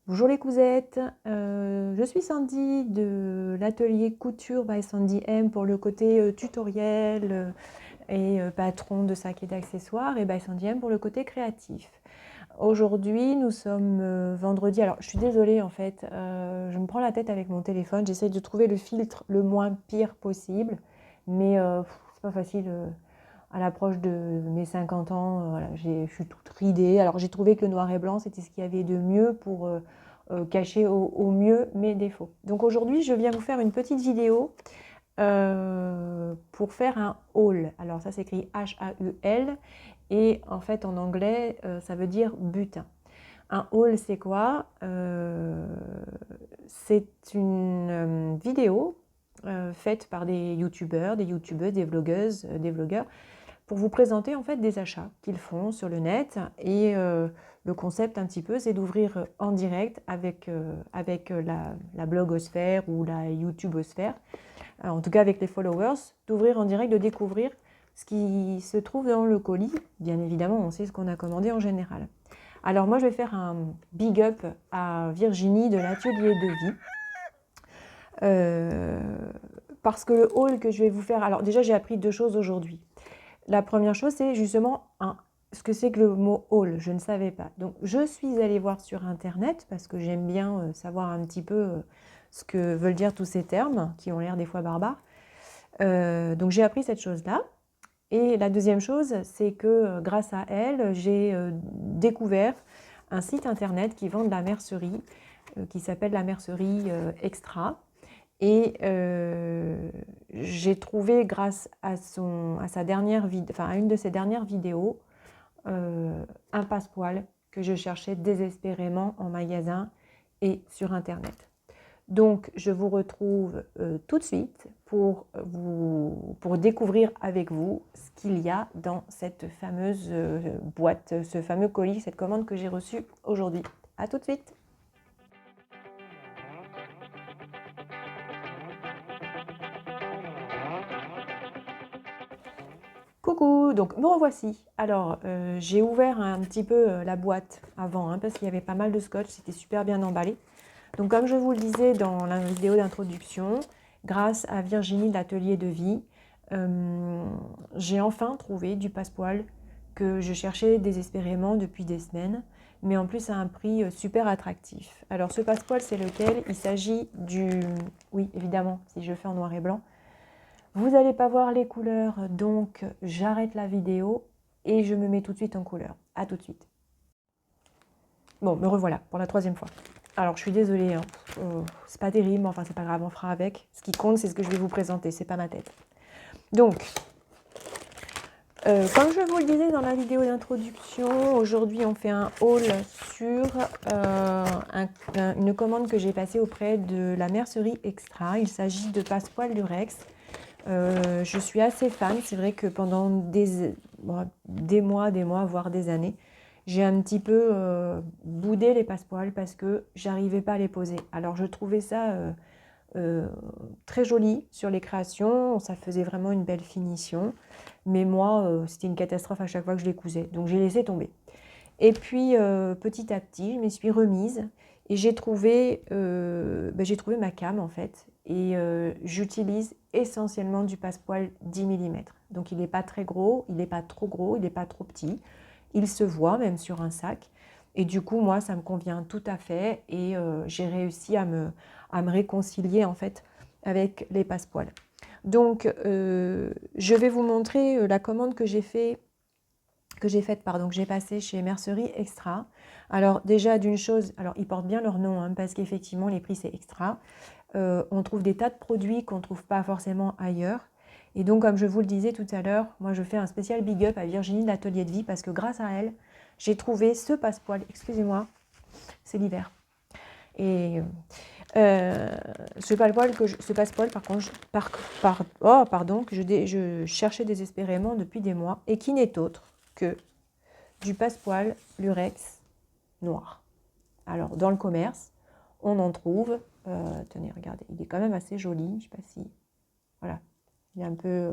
Bonjour les cousettes, je suis Sandy de l'atelier couture by Sandy M pour le côté tutoriel et patron de sacs et d'accessoires, et by Sandy M pour le côté créatif. Aujourd'hui nous sommes vendredi, alors je suis désolée en fait, je me prends la tête avec mon téléphone, j'essaye de trouver le filtre le moins pire possible, mais c'est pas facile. À l'approche de mes 50 ans, voilà, je suis toute ridée. Alors j'ai trouvé que le noir et blanc, c'était ce qu'il y avait de mieux pour cacher au mieux mes défauts. Donc aujourd'hui, je viens vous faire une petite vidéo pour faire un haul. Alors ça s'écrit H-A-U-L et en fait en anglais, ça veut dire butin. Un haul, c'est quoi? C'est une vidéo faite par des youtubeurs, des youtubeuses, des vlogueuses, des vlogueurs, pour vous présenter en fait des achats qu'ils font sur le net. Et le concept un petit peu, c'est d'ouvrir en direct avec la blogosphère ou la youtubosphère, en tout cas avec les followers, d'ouvrir en direct, de découvrir ce qui se trouve dans le colis. Bien évidemment, on sait ce qu'on a commandé en général. Alors moi, je vais faire un big up à Virginie de l'atelier de vie. Parce que le haul que je vais vous faire... Alors déjà, j'ai appris deux choses aujourd'hui. La première chose, c'est justement ce que c'est que le mot haul. Je ne savais pas. Donc, je suis allée voir sur Internet parce que j'aime bien savoir un petit peu ce que veulent dire tous ces termes qui ont l'air des fois barbares. Donc, j'ai appris cette chose-là. Et la deuxième chose, c'est que grâce à elle, j'ai découvert un site Internet qui vend de la mercerie, qui s'appelle la mercerie Extra. Et j'ai trouvé grâce à sa dernière à une de ses dernières vidéos, un passepoil que je cherchais désespérément en magasin et sur Internet. Donc je vous retrouve tout de suite pour découvrir avec vous ce qu'il y a dans cette fameuse boîte, ce fameux colis, cette commande que j'ai reçue aujourd'hui. À tout de suite. Coucou, donc me revoici. Alors, j'ai ouvert un petit peu la boîte avant, hein, parce qu'il y avait pas mal de scotch, c'était super bien emballé. Donc comme je vous le disais dans la vidéo d'introduction, grâce à Virginie de l'atelier de vie, j'ai enfin trouvé du passepoil que je cherchais désespérément depuis des semaines, mais en plus à un prix super attractif. Alors ce passepoil, c'est lequel? Il s'agit du... Oui, évidemment, si je fais en noir et blanc. Vous n'allez pas voir les couleurs, donc j'arrête la vidéo et je me mets tout de suite en couleur. A tout de suite. Bon, me revoilà pour la troisième fois. Alors, je suis désolée, hein. C'est pas terrible, mais enfin, c'est pas grave, on fera avec. Ce qui compte, c'est ce que je vais vous présenter, c'est pas ma tête. Donc, comme je vous le disais dans la vidéo d'introduction, aujourd'hui, on fait un haul sur une commande que j'ai passée auprès de la mercerie Extra. Il s'agit de passepoil Lurex. Je suis assez fan, c'est vrai que pendant des mois, voire des années, j'ai un petit peu boudé les passepoils parce que j'arrivais pas à les poser. Alors je trouvais ça très joli sur les créations, ça faisait vraiment une belle finition, mais moi c'était une catastrophe à chaque fois que je les cousais, donc j'ai laissé tomber. Et puis petit à petit, je m'y suis remise et j'ai trouvé ma came en fait. Et j'utilise essentiellement du passepoil 10 mm. Donc il n'est pas très gros, il n'est pas trop gros, il n'est pas trop petit. Il se voit même sur un sac. Et du coup, moi, ça me convient tout à fait. Et j'ai réussi à me réconcilier en fait avec les passepoils. Donc je vais vous montrer la commande que j'ai faite, que j'ai passé chez Mercerie Extra. Alors déjà d'une chose, alors ils portent bien leur nom, hein, parce qu'effectivement les prix c'est extra. On trouve des tas de produits qu'on ne trouve pas forcément ailleurs. Et donc comme je vous le disais tout à l'heure, moi je fais un spécial big up à Virginie de l'atelier de vie, parce que grâce à elle, j'ai trouvé ce passepoil, excusez-moi, c'est l'hiver. Et ce passepoil par contre, que je cherchais désespérément depuis des mois, et qui n'est autre que du passepoil Lurex noir. Alors dans le commerce, on en trouve, tenez, regardez, il est quand même assez joli, je ne sais pas si, voilà, il est un peu...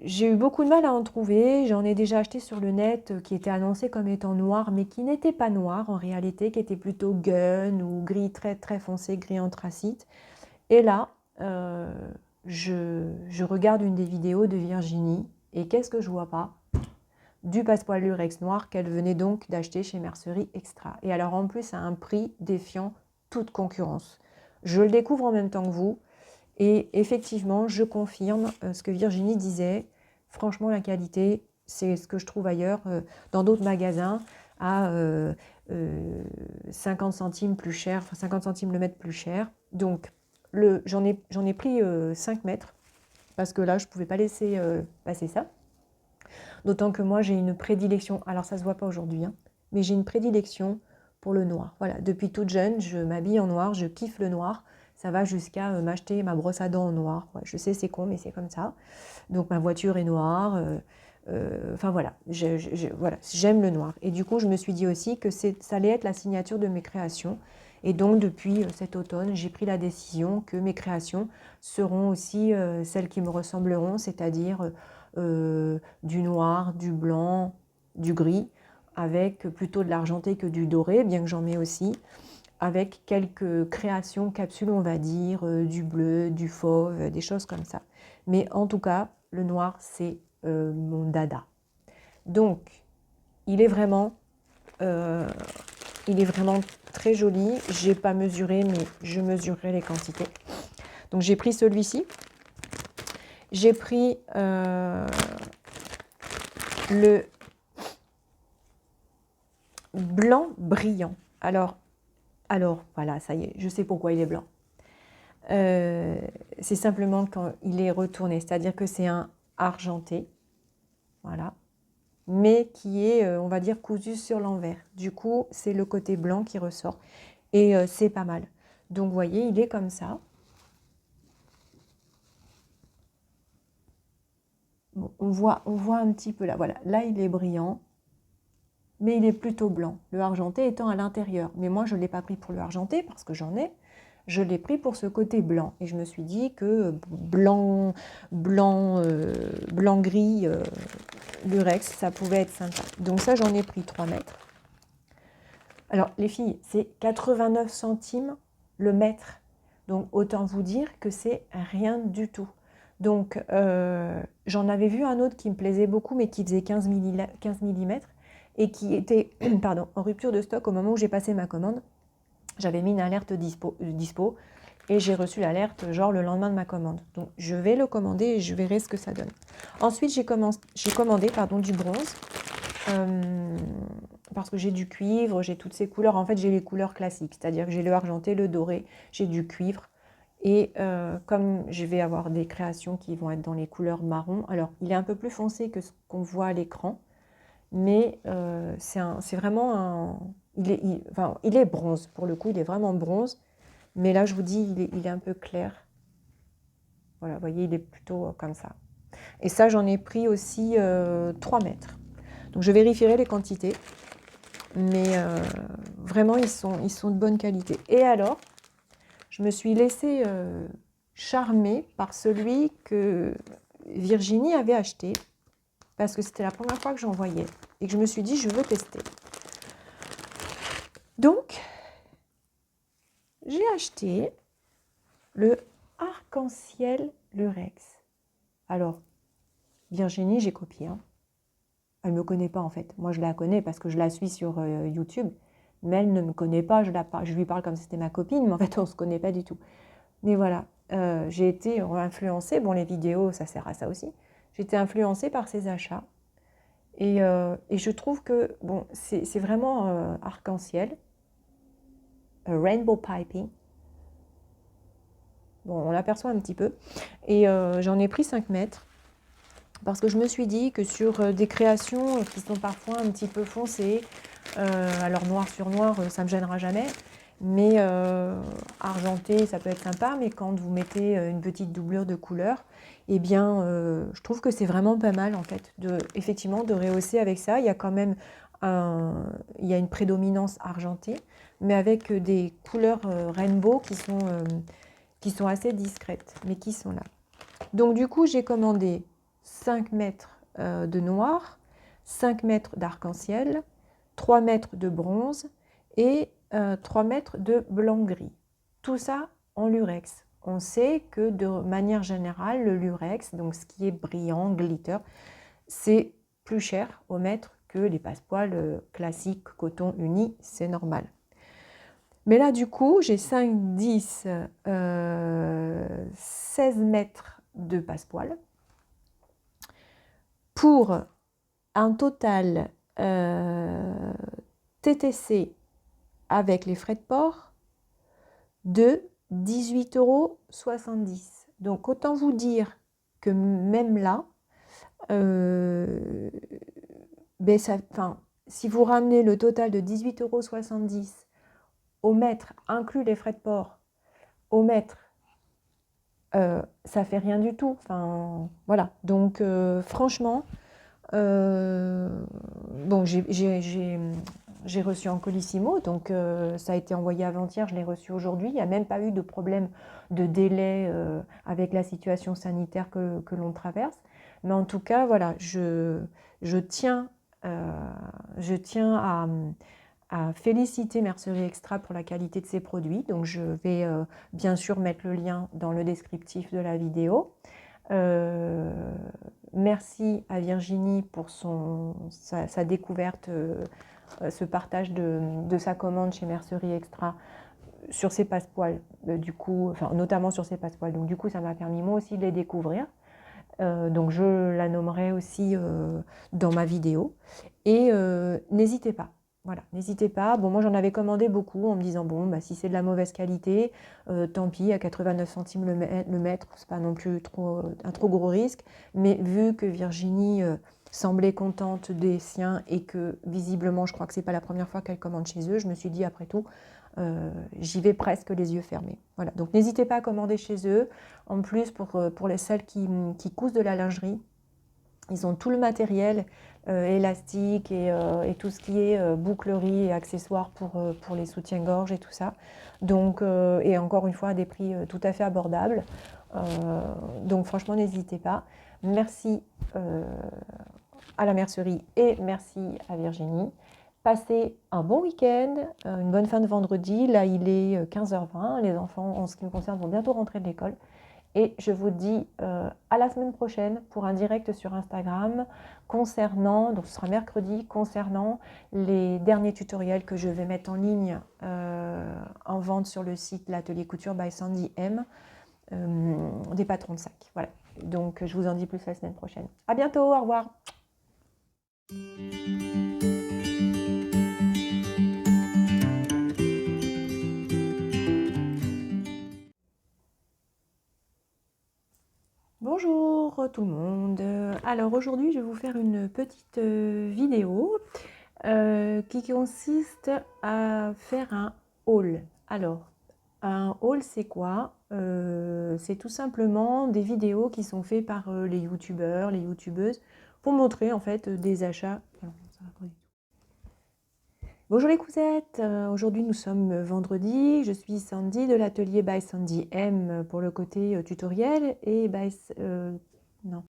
j'ai eu beaucoup de mal à en trouver. J'en ai déjà acheté sur le net qui était annoncé comme étant noir, mais qui n'était pas noir en réalité, qui était plutôt gun ou gris très très foncé, gris anthracite. Et là, je regarde une des vidéos de Virginie et qu'est-ce que je vois pas? Du passepoil lurex noir qu'elle venait donc d'acheter chez Mercerie Extra. Et alors en plus à un prix défiant toute concurrence. Je le découvre en même temps que vous. Et effectivement, je confirme ce que Virginie disait. Franchement, la qualité, c'est ce que je trouve ailleurs, dans d'autres magasins, à 50 centimes plus cher, enfin 50 centimes le mètre plus cher. Donc, j'en ai pris 5 mètres, parce que là, je ne pouvais pas laisser passer ça. D'autant que moi, j'ai une prédilection, alors ça ne se voit pas aujourd'hui, hein, mais j'ai une prédilection pour le noir. Voilà, depuis toute jeune, je m'habille en noir, je kiffe le noir. Ça va jusqu'à m'acheter ma brosse à dents en noir. Ouais, je sais, c'est con, mais c'est comme ça. Donc ma voiture est noire. Enfin voilà, voilà, j'aime le noir. Et du coup, je me suis dit aussi que ça allait être la signature de mes créations. Et donc, depuis cet automne, j'ai pris la décision que mes créations seront aussi celles qui me ressembleront, c'est-à-dire du noir, du blanc, du gris, avec plutôt de l'argenté que du doré, bien que j'en mets aussi, avec quelques créations, capsules, on va dire, du bleu, du fauve, des choses comme ça. Mais en tout cas, le noir, c'est mon dada. Donc, il est vraiment, euh, il est vraiment très joli. J'ai pas mesuré, mais je mesurerai les quantités. Donc, j'ai pris celui-ci. J'ai pris le blanc brillant. Alors, voilà, ça y est, je sais pourquoi il est blanc. C'est simplement quand il est retourné, c'est-à-dire que c'est un argenté, voilà, mais qui est, on va dire, cousu sur l'envers. Du coup, c'est le côté blanc qui ressort et c'est pas mal. Donc, vous voyez, il est comme ça. Bon, on voit un petit peu là, voilà, là il est brillant, mais il est plutôt blanc, le argenté étant à l'intérieur. Mais moi, je ne l'ai pas pris pour le argenté parce que j'en ai. Je l'ai pris pour ce côté blanc. Et je me suis dit que blanc, blanc gris, lurex, ça pouvait être sympa. Donc ça, j'en ai pris 3 mètres. Alors, les filles, c'est 89 centimes le mètre. Donc, autant vous dire que c'est rien du tout. Donc, j'en avais vu un autre qui me plaisait beaucoup, mais qui faisait 15 mm et qui était pardon, en rupture de stock au moment où j'ai passé ma commande. J'avais mis une alerte dispo et j'ai reçu l'alerte genre le lendemain de ma commande. Donc, je vais le commander et je verrai ce que ça donne. Ensuite, j'ai commandé du bronze. Parce que j'ai du cuivre, j'ai toutes ces couleurs. En fait, j'ai les couleurs classiques, c'est-à-dire que j'ai le argenté, le doré, j'ai du cuivre. Et comme je vais avoir des créations qui vont être dans les couleurs marron, alors il est un peu plus foncé que ce qu'on voit à l'écran, mais c'est vraiment un... il est bronze, pour le coup, il est vraiment bronze. Mais là, je vous dis, il est un peu clair. Voilà, vous voyez, il est plutôt comme ça. Et ça, j'en ai pris aussi 3 mètres. Donc, je vérifierai les quantités. Mais vraiment, ils sont de bonne qualité. Et alors, je me suis laissée charmer par celui que Virginie avait acheté, parce que c'était la première fois que j'en voyais, et que je me suis dit, je veux tester. Donc, j'ai acheté le arc-en-ciel lurex. Alors, Virginie, j'ai copié. Hein. Elle ne me connaît pas en fait. Moi, je la connais parce que je la suis sur YouTube. Mais elle ne me connaît pas, je lui parle comme si c'était ma copine, mais en fait, on ne se connaît pas du tout. Mais voilà, j'ai été influencée, bon, les vidéos, ça sert à ça aussi. J'ai été influencée par ces achats. Et je trouve que, bon, c'est vraiment arc-en-ciel, rainbow piping. Bon, on l'aperçoit un petit peu. Et j'en ai pris 5 mètres. Parce que je me suis dit que sur des créations qui sont parfois un petit peu foncées, alors noir sur noir, ça ne me gênera jamais, mais argenté, ça peut être sympa, mais quand vous mettez une petite doublure de couleur, eh bien, je trouve que c'est vraiment pas mal, en fait, effectivement, de rehausser avec ça. Il y a quand même il y a une prédominance argentée, mais avec des couleurs rainbow qui sont assez discrètes, mais qui sont là. Donc, du coup, j'ai commandé 5 mètres de noir, 5 mètres d'arc-en-ciel, 3 mètres de bronze et 3 mètres de blanc-gris. Tout ça en lurex. On sait que de manière générale, le lurex, donc ce qui est brillant, glitter, c'est plus cher au mètre que les passepoils classiques coton uni, c'est normal. Mais là, du coup, j'ai 5, 10, 16 mètres de passepoil pour un total TTC avec les frais de port de 18,70 €. Donc, autant vous dire que même là, si vous ramenez le total de 18,70 € au mètre, inclus les frais de port, au mètre, ça fait rien du tout. Enfin, voilà. Donc, franchement, bon, j'ai reçu en Colissimo, donc ça a été envoyé avant-hier, je l'ai reçu aujourd'hui. Il n'y a même pas eu de problème de délai avec la situation sanitaire que l'on traverse. Mais en tout cas, voilà, je tiens à féliciter Mercerie Extra pour la qualité de ses produits. Donc je vais bien sûr mettre le lien dans le descriptif de la vidéo. Merci à Virginie pour sa découverte, ce partage de sa commande chez Mercerie Extra sur ses passepoils, du coup, enfin, notamment sur ses passepoils. Donc du coup, ça m'a permis moi aussi de les découvrir. Donc je la nommerai aussi dans ma vidéo. Et n'hésitez pas. Voilà, n'hésitez pas. Bon, moi j'en avais commandé beaucoup en me disant bon, bah, si c'est de la mauvaise qualité, tant pis, à 89 centimes le mètre, c'est pas non plus un trop gros risque. Mais vu que Virginie semblait contente des siens et que visiblement, je crois que c'est pas la première fois qu'elle commande chez eux, je me suis dit après tout, j'y vais presque les yeux fermés. Voilà, donc n'hésitez pas à commander chez eux. En plus, pour les celles qui cousent de la lingerie, ils ont tout le matériel élastique et tout ce qui est bouclerie et accessoires pour les soutiens-gorge et tout ça. Donc, et encore une fois, à des prix tout à fait abordables. Donc franchement, n'hésitez pas. Merci à la mercerie et merci à Virginie. Passez un bon week-end, une bonne fin de vendredi. Là, il est 15h20. Les enfants, en ce qui me concerne, vont bientôt rentrer de l'école. Et je vous dis à la semaine prochaine pour un direct sur Instagram concernant, donc ce sera mercredi, concernant les derniers tutoriels que je vais mettre en ligne en vente sur le site L'Atelier Couture by Sandy M, des patrons de sacs. Voilà. Donc je vous en dis plus la semaine prochaine. À bientôt, au revoir. Bonjour tout le monde. Alors aujourd'hui je vais vous faire une petite vidéo qui consiste à faire un haul. Alors un haul c'est quoi? C'est tout simplement des vidéos qui sont faites par les youtubeurs, les youtubeuses pour montrer en fait des achats. Bonjour les cousettes, aujourd'hui nous sommes vendredi, je suis Sandy de l'atelier by Sandy M pour le côté tutoriel et by, non,